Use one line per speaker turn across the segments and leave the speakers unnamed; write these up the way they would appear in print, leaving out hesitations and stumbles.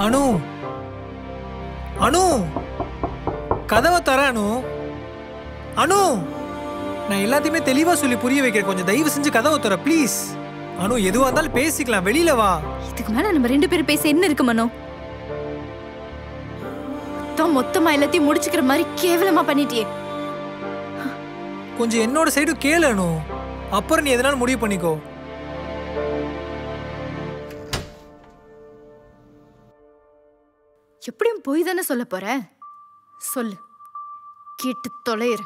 அனு அனு கதவை தர அனு. அனு நான் எல்லாத்தையுமே தெளிவா சொல்லி புரிய வைக்கிறேன். கொஞ்சம் தயவு செஞ்சு கதவை தர ப்ளீஸ். அனு எதுவா இருந்தாலும் பேசிக்கலாம், வெளியில வா.
இதுக்கு மேல நம்ம 2 பேரும் பேச என்ன இருக்கு மனோ? மொத்தமா எல்லாத்தையும் முடிச்சுக்கிற மாதிரி கேவலமா பண்ணிட்டியே.
கொஞ்சம் என்னோட சைடு கேளு அனு, அப்புறம் நீ எதனால முடிவு பண்ணிக்கோ.
எப்படியும் போய் தானே சொல்ல போற, சொல்லு, கேட்டு தொலைற.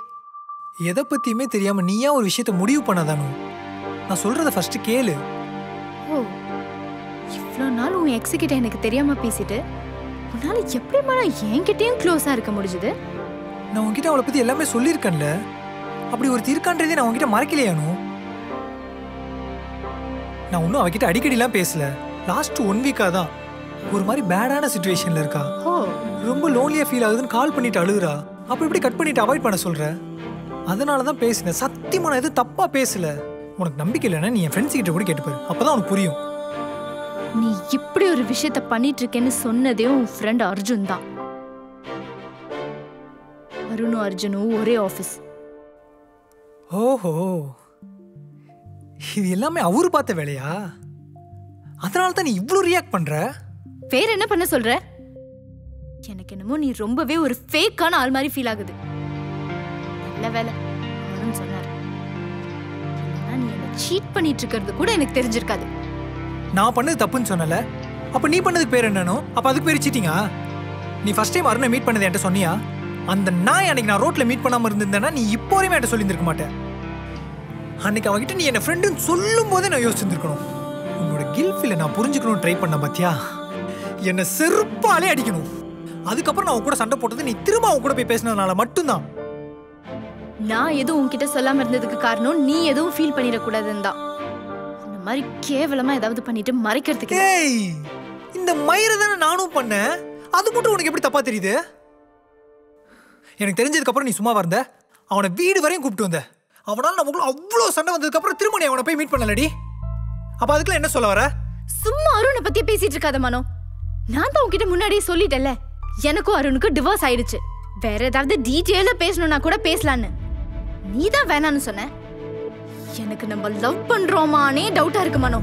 எதை பத்தியுமே தெரியாம நீயா ஒரு விஷயத்த முடிவு பண்ணதானு? நான் சொல்றத ஃபர்ஸ்ட் கேளு.
ஓ, இவ்வளோ நாள் உன் எக்ஸ் கிட்ட எனக்கு தெரியாம பேசிட்டு உன்னால எப்படி மனோ என்கிட்டயும் க்ளோஸா இருக்க முடிஞ்சது?
நான் உன்கிட்ட அவளை பத்தி எல்லாமே சொல்லியிருக்கேன்ல. அப்படி ஒரு தீர்க்கான்றதே நான் உன்கிட்ட மறைக்கலையானு. நான் ஒன்னும் அவகிட்ட அடிக்கடிலாம் பேசல. லாஸ்ட் 1 வீக்கா தான் ஒரு மாதிரி பேடான சிச்சுவேஷன்ல இருக்கா. ரொம்ப லோன்லியா ஃபீல் ஆகுதுன்னு கால் பண்ணிட்டு அழுகுறா. அப்ப எப்படி கட் பண்ணிட்டு அவாய்ட் பண்ண சொல்ற? அதனாலதான் பேசினேன். சத்தியமா நான் எதுவும் தப்பா பேசல. உனக்கு நம்பிக்கை இல்லைன்னா நீ என் ஃப்ரெண்ட்ஸ் கிட்ட கூட கேட்டுப்பாரு, அப்பதான் உனக்கு புரியும்.
நீ இப்படி ஒரு விஷயத்த பண்ணிட்டு இருக்கேன்னு சொன்னதே உன் ஃப்ரெண்ட் அர்ஜுன் தான். அருணும் அர்ஜுனும் ஒரே ஆபீஸ்.
ஓஹோ, இது எல்லாமே அவரு பார்த்த வேலையா? அதனால தான் நீ இவ்வளவு ரியாக்ட் பண்ற.
வேற என்ன பண்ண சொல்ற? எனக்கு என்னமோ நீ ரொம்பவே ஒரு ஃபேக்கான ஆள் மாதிரி ஃபீல் ஆகுது. நல்ல வேலை அருண் சொன்னாரு. இல்லைன்னா நீ என்ன சீட் பண்ணிட்டு இருக்கிறது கூட எனக்கு தெரிஞ்சிருக்காது.
நான் பண்ணது தப்புன்னு சொன்னல, அப்ப நீ பண்ணதுக்கு பேர் என்னனோ? அப்ப அதுக்கு பேர் சீட்டிங்கா? நீ ஃபர்ஸ்ட் டைம் அருணை மீட் பண்ணது என்கிட்ட சொன்னியா? அந்த நாய் அன்னைக்கு நான் ரோட்ல மீட் பண்ணாம இருந்திருந்தேன்னா நீ இப்போ வரையும் என்கிட்ட சொல்லியிருந்திருக்க மாட்டேன். அன்னைக்கு அவகிட்ட நீ என்ன ஃப்ரெண்டுன்னு சொல்லும் போதே நான் யோசிச்சிருந்திருக்கணும். உன்னோட கில்ஃபீலை நான் புரிஞ்சுக்கணும்னு ட்ரை பண்ண பாத்தியா? என்ன செருப்பாலே அடிக்கணும். அதுக்கப்புறம் நான் உன் கூட சண்டை போட்டது நீ திரும்ப அவன் கூட போய் பேசினதுனால மட்டும்தான்.
நான் எதுவும் உன்கிட்ட சொல்லாம இருந்ததுக்கு காரணம் நீ எதுவும் ஃபீல் பண்ணிடக்கூடாதுன்னு தான். இந்த மாதிரி கேவலமா ஏதாவது பண்ணிட்டு மறைக்கிறதுக்கு.
ஏய், இந்த மயிரை தானே நானும் பண்ணேன். அது மட்டும் உனக்கு எப்படி தப்பா தெரியுது? எனக்கு தெரிஞ்சதுக்கு அப்புறம் நீ சும்மா வந்த, அவனை வீடு வரையும் கூப்பிட்டு வந்த. அவனால நமக்குள்ள அவ்வளோ சண்டை வந்ததுக்கு அப்புறம் திரும்ப நீ அவனை போய் மீட் பண்ணலடி. அப்ப அதுக்குள்ள என்ன சொல்ல வர?
சும்மா அருணை பத்தி பேசிட்டு இருக்காத மனோ. நான் தான் உன்கிட்ட முன்னாடியே சொல்லிட்டேன்ல, எனக்கும் அருணுக்கு டிவோர்ஸ் ஆயிடுச்சு. வேற ஏதாவது டீடைலா பேசணும்னா கூட பேசலான்னு. நீ தான் வேணான்னு சொன்ன. எனக்கு நம்ம லவ் பண்றோமானே டவுட்டா இருக்கு மனோ.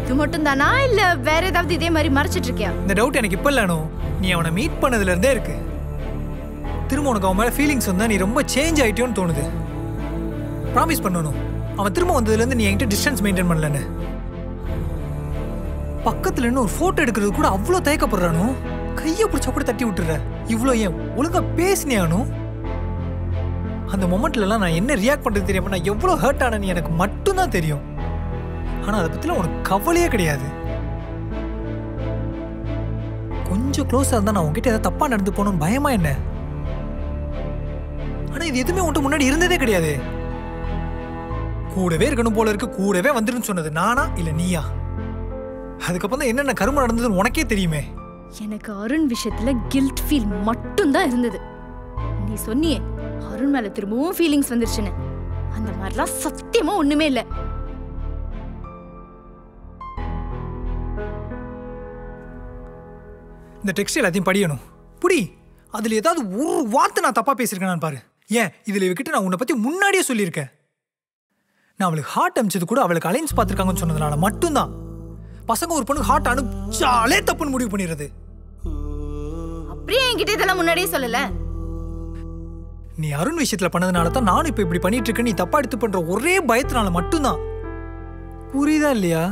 இது மட்டும் தானா இல்ல வேற ஏதாவது இதே மாதிரி மறைச்சிட்டு இருக்கியா?
இந்த டவுட் எனக்கு இப்ப இல்லனோ, நீ அவனை மீட் பண்ணதுல இருந்தே இருக்கு. திரும்ப உனக்கு அவன் மேல ஃபீலிங்ஸ் வந்தா நீ ரொம்ப சேஞ்ச் ஆயிட்டியோன்னு தோணுது. ப்ராமிஸ் பண்ணணும், அவன் திரும்ப வந்ததுல இருந்து நீ என்கிட்ட டிஸ்டன்ஸ் மெயின்டைன் பண்ணலன்னு. பக்கத்துல இருந்து ஒரு போட்டோ எடுக்கிறது கூட அவ்வளோ தயக்கப்படுறானோ. கையை பிடிச்சா கூட தட்டி விட்டுற. இவ்வளோ ஏன் ஒழுங்கா பேசினியானோ? அந்த மொமெண்ட்ல எல்லாம் நான் என்ன ரியாக்ட் பண்றது தெரியாம நான் எவ்வளவு ஹர்ட் ஆனேன்னு எனக்கு மட்டும்தான் தெரியும். ஆனா அதை பத்திலாம் உனக்கு கவலையே கிடையாது. கொஞ்சம் க்ளோஸா இருந்தா நான் உங்ககிட்ட ஏதாவது தப்பா நடந்து போகணும்னு பயமா என்ன? ஆனா இது எதுவுமே உன்கிட்ட முன்னாடி இருந்ததே கிடையாது. கூடவே இருக்கணும் போல இருக்கு, கூடவே வந்துருன்னு சொன்னது நானா இல்ல நீயா? அதுக்கப்புறம் தான் என்னென்ன கருமம் நடந்ததுன்னு உனக்கே தெரியுமே.
எனக்கு அருண் விஷயத்துல கில்ட் ஃபீல் மட்டும் தான் இருந்தது. நீ சொன்னியே அருண் மேல திரும்பவும் ஃபீலிங்ஸ் வந்துருச்சுன்னு, அந்த மாதிரிலாம் சத்தியமா ஒண்ணுமே இல்ல.
இந்த டெக்ஸ்ட் எல்லாத்தையும் படிக்கணும். புடி, அதுல ஏதாவது ஒரு வார்த்தை நான் தப்பா பேசியிருக்கேன் பாரு. ஏன் இதுல இவகிட்ட நான் உன்னை பத்தி முன்னாடியே சொல்லியிருக்கேன். நான் அவளுக்கு ஹார்ட் அனுப்பிச்சது கூட அவளுக்கு அலைன்ஸ் பார்த்துருக்காங்கன்னு சொன்னதுனால மட்டும்தான். பசங்க ஒரு பொண்ணு ஹார்ட் அனுப்பிச்சாலே தப்புன்னு முடிவு பண்ணிடுறது.
அப்படியே என்கிட்ட இதெல்லாம் முன்னாடியே சொல்லல.
நீ அருண் விஷயத்துல பண்ணதுனால தான் நானும் இப்ப இப்படி பண்ணிட்டு இருக்கேன். நீ தப்பா எடுத்து பண்ற ஒரே பயத்தினால மட்டும்தான். புரியுதா இல்லையா?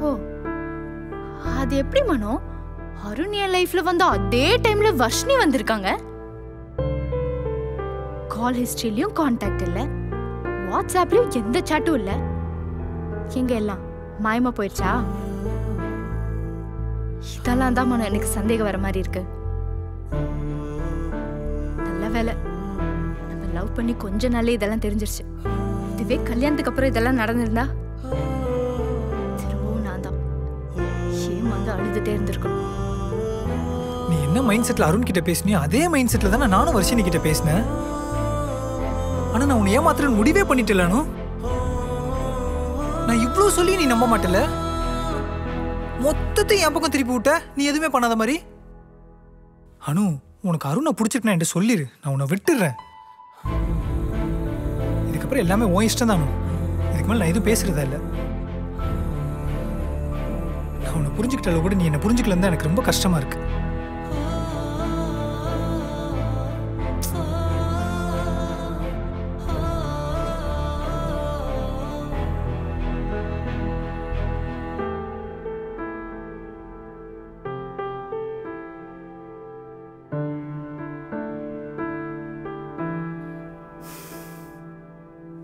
ஓ, அது எப்படி மனோ? அருண் என் லைஃப்ல வந்து அதே டைம்ல வர்ஷினி வந்திருக்காங்க. கால் ஹிஸ்டரியிலயும் கான்டாக்ட் இல்ல, வாட்ஸ்அப்லயும் எந்த சாட்டும் இல்ல. எங்க எல்லாம் மாயமா போயிடுச்சா? இதெல்லாம் தான் மனோ எனக்கு சந்தேகம் வர மாதிரி இருக்கு. நல்ல வேலை நம்ம லவ் பண்ணி கொஞ்ச நாளே இதெல்லாம் தெரிஞ்சிருச்சு. இதுவே கல்யாணத்துக்கு அப்புறம் இதெல்லாம் நடந்திருந்தா திரும்பவும் நான் தான் ஏன் வந்து அழுதுட்டே இருந்திருக்கணும்.
நீ என்ன மைண்ட் செட்ல அருண் கிட்ட பேசினியோ அதே மைண்ட் செட்ல தானே நானும் வர்ஷினி கிட்ட பேசினேன். ஆனா நான் உன்னை ஏமாத்துறேன்னு முடிவே பண்ணிட்டேன். நான் இவ்வளவு சொல்லி நீ நம்ப மாட்டல. மொத்தத்தையும் என் பக்கம் திருப்பி விட்ட, நீ எதுவுமே பண்ணாத மாதிரி. அனு, உனக்கு அருணை பிடிச்சிருக்குன்னா என்கிட்ட சொல்லிடு, நான் உன்னை விட்டுடுறேன். இதுக்கப்புறம் எல்லாமே உன் இஷ்டம் தான். இதுக்கு மேலே நான் எதுவும் பேசுறதா இல்லை. நான் உன்னை புரிஞ்சுக்கிட்டால கூட நீ என்னை புரிஞ்சுக்கலன்னு தான் எனக்கு ரொம்ப கஷ்டமா இருக்கு.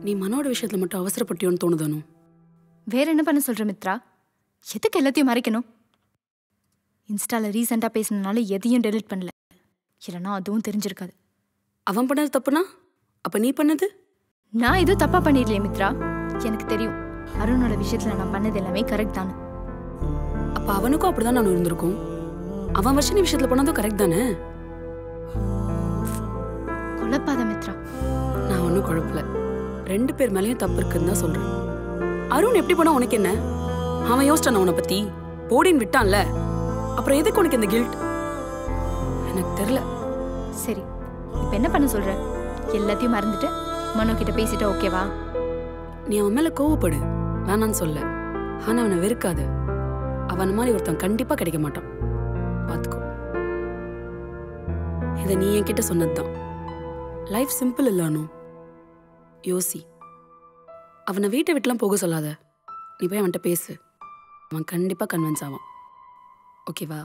நீ மனோட விஷயத்துல மட்டும் அவசரப்பட்டியோன்னு தோணுதானோ?
வேற என்ன பண்ண சொல்ற மித்ரா? எதுக்கு எல்லாத்தையும் மறைக்கணும்? இன்ஸ்டால ரீசெண்டா பேசினால எதையும் டெலிட் பண்ணல, இல்லைன்னா அதுவும் தெரிஞ்சிருக்காது.
அவன் பண்ணது தப்புனா அப்ப நீ பண்ணது?
நான் எதுவும் தப்பா பண்ணிடலையே மித்ரா. எனக்கு தெரியும் அருணோட விஷயத்துல நான் பண்ணது எல்லாமே கரெக்ட் தானே.
அப்ப அவனுக்கும் அப்படிதான் நான் இருந்திருக்கும். அவன் வருஷம் விஷயத்துல பண்ணதும் கரெக்ட் தானே?
குழப்பாத மித்ரா.
நான் ஒன்னும் குழப்பல. 2 பேர் மேலேயும் தப்பு இருக்குன்னு தான் சொல்றேன். அருண் எப்படி பண்ணா உனக்கு என்ன? அவன் யோசிச்சான உன்னை பத்தி போடின்னு விட்டான்ல, அப்புறம் எதுக்கு உனக்கு இந்த கில்ட்? எனக்கு தெரியல.
சரி, இப்ப என்ன பண்ண சொல்ற? எல்லாத்தையும் மறந்துட்டு மனோ கிட்ட பேசிட்ட, ஓகேவா?
நீ அவன் மேல கோவப்படு, வேணான்னு சொல்ல. ஆனா அவனை வெறுக்காத. அவன் மாதிரி ஒருத்தன் கண்டிப்பா கிடைக்க மாட்டான், பாத்துக்கோ. இதை நீ என்கிட்ட சொன்னதுதான். லைஃப் சிம்பிள் இல்லானோ, யோசி. அவனை வீட்டை விட்டுலாம் போக சொல்லாத. நீ போய் அவன்கிட்ட பேசு, அவன் கண்டிப்பா கன்வின்ஸ் ஆவான், ஓகேவா?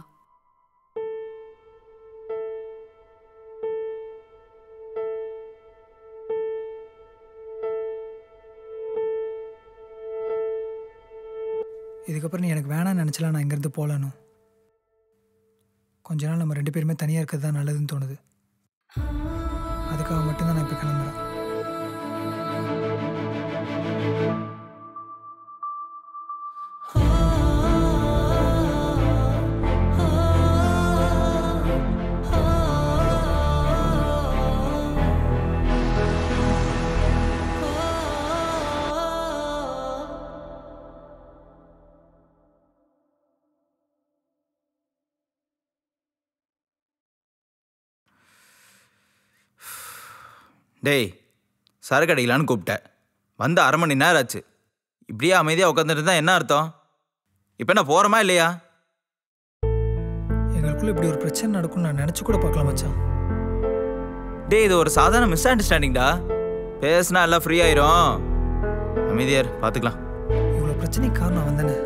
இதுக்கப்புறம் நீ எனக்கு வேணாம்னு நினச்சலாம் நான் இங்கேருந்து போகலானும். கொஞ்ச நாள் நம்ம 2 பேருமே தனியாக இருக்கிறது தான் நல்லதுன்னு தோணுது. அதுக்காக மட்டும்தான் நான் இப்போ கிளம்புறேன்.
டேய், சரக்கு அடிக்கலான்னு கூப்பிட்டேன், வந்து 1/2 மணி நேரம் ஆச்சு. இப்படியே அமைதியாக உட்காந்துட்டு இருந்தா என்ன அர்த்தம்? இப்போ என்ன போகிறோமா இல்லையா?
எங்களுக்குள்ள இப்படி ஒரு பிரச்சனை நடக்கும்னு நான் நினச்சி கூட பார்க்கலாம் மச்சான்.
டேய், இது ஒரு சாதாரண மிஸ் அண்டர்ஸ்டாண்டிங்டா. பேசினா எல்லாம் ஃப்ரீ ஆயிரும். அமைதியார், பார்த்துக்கலாம்.
இவ்வளோ பிரச்சனைக்கு காரணம் அவன் தானே.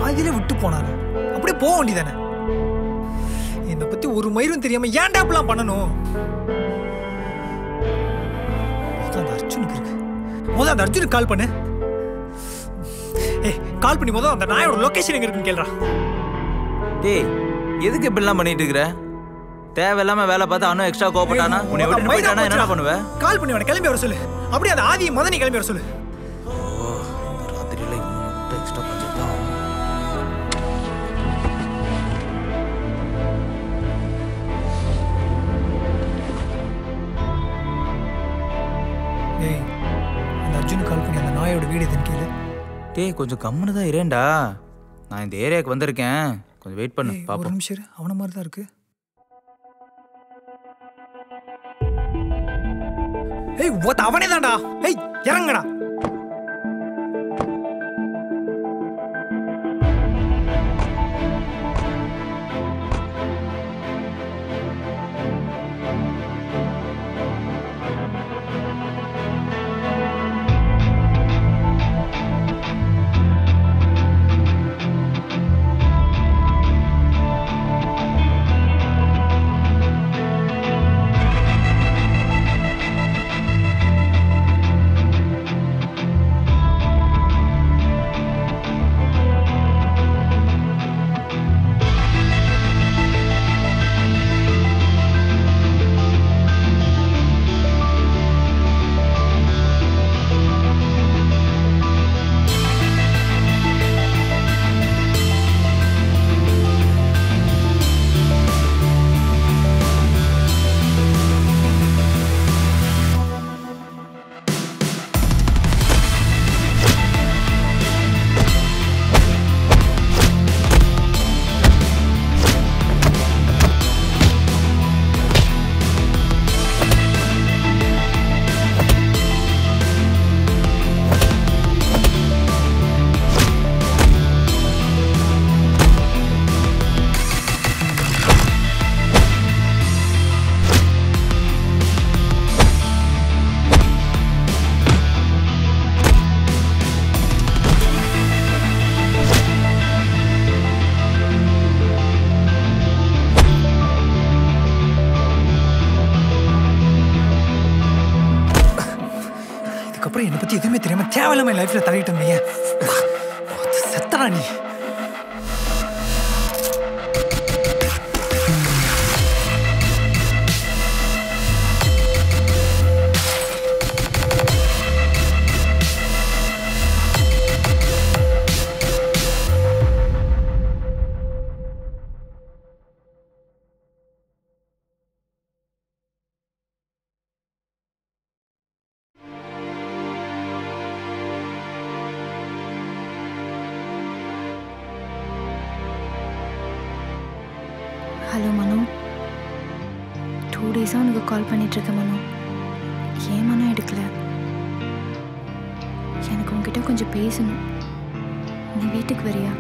பாதியில விட்டு போனானே, அப்படியே போக வேண்டியதானே. என்னை பற்றி ஒரு மயிரும் தெரியாமல் ஏன்டா அப்படிலாம் பண்ணணும்? அந்த அர்ஜுனுக்கு இருக்கு. முதல்ல அந்த அர்ஜுனுக்கு கால் பண்ணு. கால் பண்ணி முதல்ல அந்த நாயோட லொகேஷன் எங்க இருக்குன்னு கேளுடா.
டேய், எதுக்கு இப்படிலாம் பண்ணிட்டு இருக்கிற? தேவையில்லாம வேலை பார்த்தா அவனும் எக்ஸ்ட்ரா கோபப்பட்டானா, உன்னை விட்டு போயிட்டானா என்ன பண்ணுவ?
கால் பண்ணி அவனை கிளம்பி வர சொல்லு. அப்படியே அந்த ஆதி மதனி கிளம்பி வர சொல்லு.
ராத்திரியில இவனும் எக்ஸ்ட்ரா பட்ஜெட் தான்.
ஏய், அந்த அர்ஜுனுக்கு கால் பண்ணி அந்த நாயோட வீடு எதுன்னு கேளு.
டேய், கொஞ்சம் கம்முன்னு தான் இரேண்டா. நான் இந்த ஏரியாவுக்கு வந்திருக்கேன், கொஞ்சம் வெயிட் பண்ணு பாப்போம்.
ஒரு நிமிஷம், அவன மாதிரி தான் இருக்கு. ஏய், அவனே தான்டா. ஏய், இறங்கடா. இதுக்கப்புறம் என்னை பற்றி எதுவுமே தெரியாம தேவையில்லாம என் லைஃப்பில் தலையிட்டு இருந்தீங்க செத்தடா நீ.
ஹலோ மனோ, 2 டேஸாக உனக்கு கால் பண்ணிகிட்ருக்கேன் மனோ. ஏன் மனோ எடுக்கல? எனக்கு உங்ககிட்ட கொஞ்சம் பேசணும். நீ வீட்டுக்கு வரியா?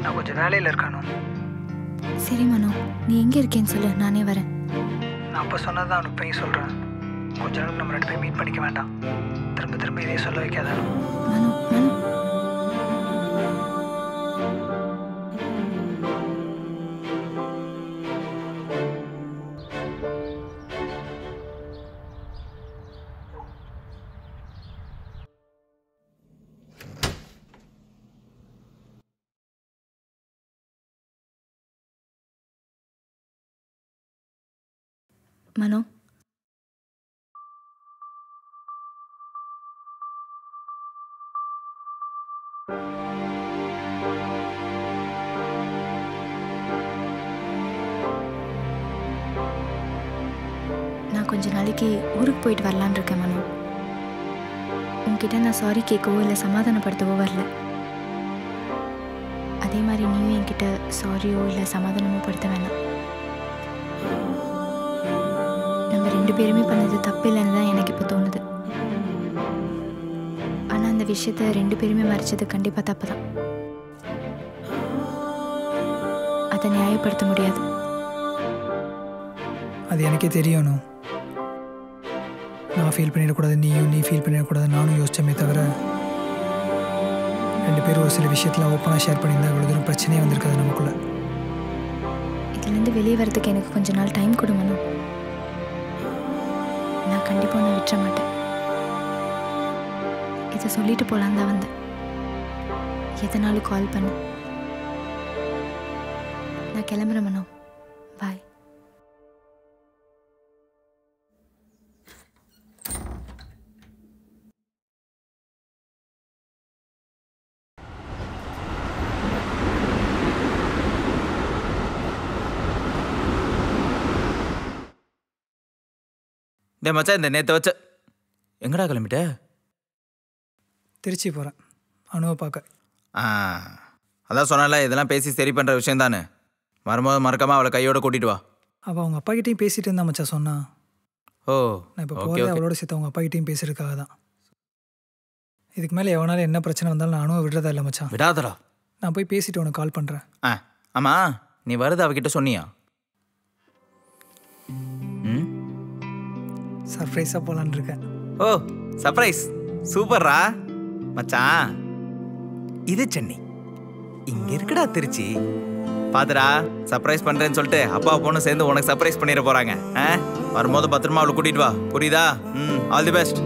நான் கொஞ்சம் வேலையில் இருக்கானோ.
சரி மனோ, நீ எங்கே இருக்கேன்னு சொல்லு, நானே வரேன்.
நான் அப்போ சொன்னதான் அவனுக்கு போய் சொல்கிறேன். கொஞ்ச நாள் நம்ம 2 பேரும் மீட் பண்ணிக்க வேண்டாம். திரும்ப திரும்ப இதே சொல்ல வைக்காத.
மனோ மனோ மனோ நான் கொஞ்ச நாளைக்கு ஊருக்கு போயிட்டு வரலான்னு இருக்கேன் மனோ. உன்கிட்ட நான் சாரி கேட்கவோ இல்லை சமாதானப்படுத்தவோ வரல. அதே மாதிரி நீயும் என்கிட்ட சாரியோ இல்லை சமாதானமோ படுத்த வேணாம். நம்ம 2 பேருமே பண்ணது தப்பு இல்லைன்னு தான் எனக்கு இப்போ தோணுது. ஆனால் அந்த விஷயத்த 2 பேருமே மறைச்சது கண்டிப்பாக தப்பு தான். அதை நியாயப்படுத்த முடியாது.
அது எனக்கே தெரியணும். நான் ஃபீல் பண்ணிடக்கூடாது, நீ ஃபீல் பண்ணிடக்கூடாது நானும் யோசிச்சமே தவிர 2 பேரும் ஒரு சில விஷயத்தில் ஓப்பனாக ஷேர் பண்ணியிருந்தா இவ்வளோ தூரம் பிரச்சனையே வந்திருக்காது நமக்குள்ள.
இதுலேருந்து வெளியே வரதுக்கு எனக்கு கொஞ்ச நாள் டைம் கொடுங்கணும். நான் கண்டிப்பாக உன்னை விட்டுற மாட்டேன். இதை சொல்லிட்டு போகலான்னு தான் வந்தேன். எதனாலும் கால் பண்ணு. நான் கிளம்புறேன் மனோ. பாய்.
டே மச்சான், இந்த நேற்று வச்ச எங்கடா கிளம்பிட்ட?
திருச்சி போகிறேன் அனுவை பார்க்க.
அதான் சொன்னால இதெல்லாம் பேசி சரி பண்ணுற விஷயம் தானே. வரும்போது மறக்காமல் அவளை கையோட கூட்டிட்டு வா.
அவள் அவங்க அப்பா கிட்டேயும் பேசிட்டு இருந்தா மச்சா சொன்னா.
ஓ
நான் இப்போ போகிறேன் அவளோட சேர்த்து அவங்க அப்பா கிட்டேயும் பேசுறதுக்காக தான். இதுக்கு மேலே எவனாலும் என்ன பிரச்சனை வந்தாலும் நான் அனுவை விடுறதா இல்லை மச்சான்.
விடாதடா.
நான் போய் பேசிட்டு உனக்கு கால் பண்ணுறேன்.
ஆமாம், நீ வருது அவகிட்ட சொன்னியா?
சர்ப்ரைஸாக போகலான்னு இருக்கேன்.
ஓ சர்ப்ரைஸ், சூப்பர்ரா மச்சான். இது சென்னை, இங்கே இருக்குடா திருச்சி. பாத்துடா, சர்ப்ரைஸ் பண்ணுறேன்னு சொல்லிட்டு அப்பா பொண்ணு சேர்ந்து உனக்கு சர்ப்ரைஸ் பண்ணிட போகிறாங்க. வரும்போது பத்திரமா அவளை கூட்டிகிட்டு வா, புரியுதா? All the best.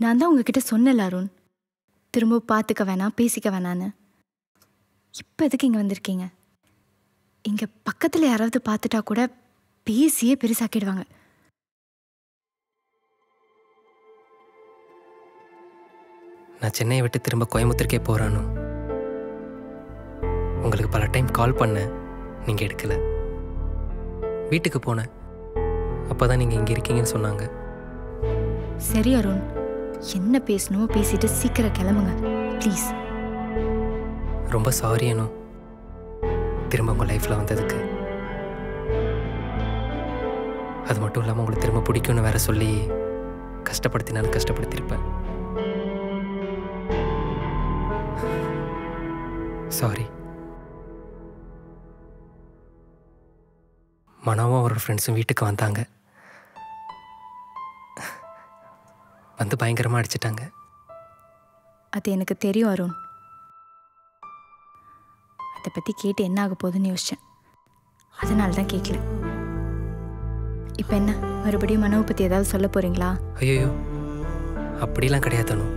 நான் தான் உங்ககிட்ட சொன்னல அருண், திரும்ப பார்த்துக்க வேணாம் பேசிக்க வேணான்னு. இப்போ எதுக்கு இங்கே வந்திருக்கீங்க? இங்கே பக்கத்தில் யாராவது பார்த்துட்டா கூட பேசியே பெருசாக்கிடுவாங்க.
நான் சென்னையை விட்டு திரும்ப கோயம்புத்தூருக்கே போகிறானோ. உங்களுக்கு பல டைம் கால் பண்ணேன், நீங்கள் எடுக்கலை. வீட்டுக்கு போனேன், அப்போ தான் நீங்கள் இங்கே இருக்கீங்கன்னு சொன்னாங்க.
சரி அருண், என்ன பேசணுமோ பேசிட்டு சீக்கிரம் கிளம்புங்க ப்ளீஸ்.
ரொம்ப சாரி அனு, திரும்ப உங்கள் லைஃப்பில் வந்ததுக்கு. அது மட்டும் இல்லாமல் உங்களுக்கு திரும்ப பிடிக்கும்னு வேற சொல்லி கஷ்டப்படுத்தினாலும் கஷ்டப்படுத்தியிருப்பேன். சாரி. மனோவும் அவரோட ஃப்ரெண்ட்ஸும் வீட்டுக்கு வந்தாங்க. வந்து பயங்கரமாக அடிச்சிட்டாங்க.
அது எனக்கு தெரியும் அருண். அதை பற்றி கேட்டு என்ன ஆக போகுதுன்னு யோசித்தேன். அதனால தான் கேட்கல. இப்போ என்ன, மறுபடியும் மனோவை பற்றி ஏதாவது சொல்ல போகிறீங்களா?
ஐயோ, அப்படிலாம் கிடையாது அனு.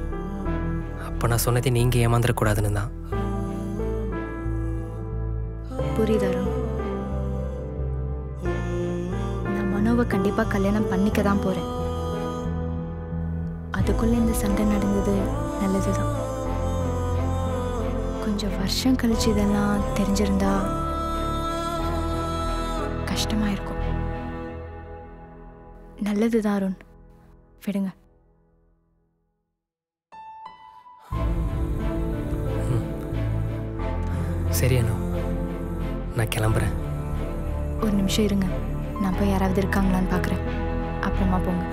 அப்போ நான் சொன்னதை நீங்கள் ஏமாந்துடக்கூடாதுன்னு தான்.
புரியுது அருண். நான் மனோவை கண்டிப்பாக கல்யாணம் பண்ணிக்க தான் போகிறேன். அதுக்குள்ளே இந்த சண்டை நடந்தது நல்லது தான். கொஞ்சம் வருஷம் கழிச்சு இதெல்லாம் தெரிஞ்சிருந்தா கஷ்டமாக இருக்கும். நல்லது தான் அருண், விடுங்க.
சரி அனு, நான் கிளம்புறேன்.
ஒரு நிமிஷம் இருங்க, நான் போய் யாராவது இருக்காங்களான்னு பார்க்குறேன். அப்புறமா போங்க.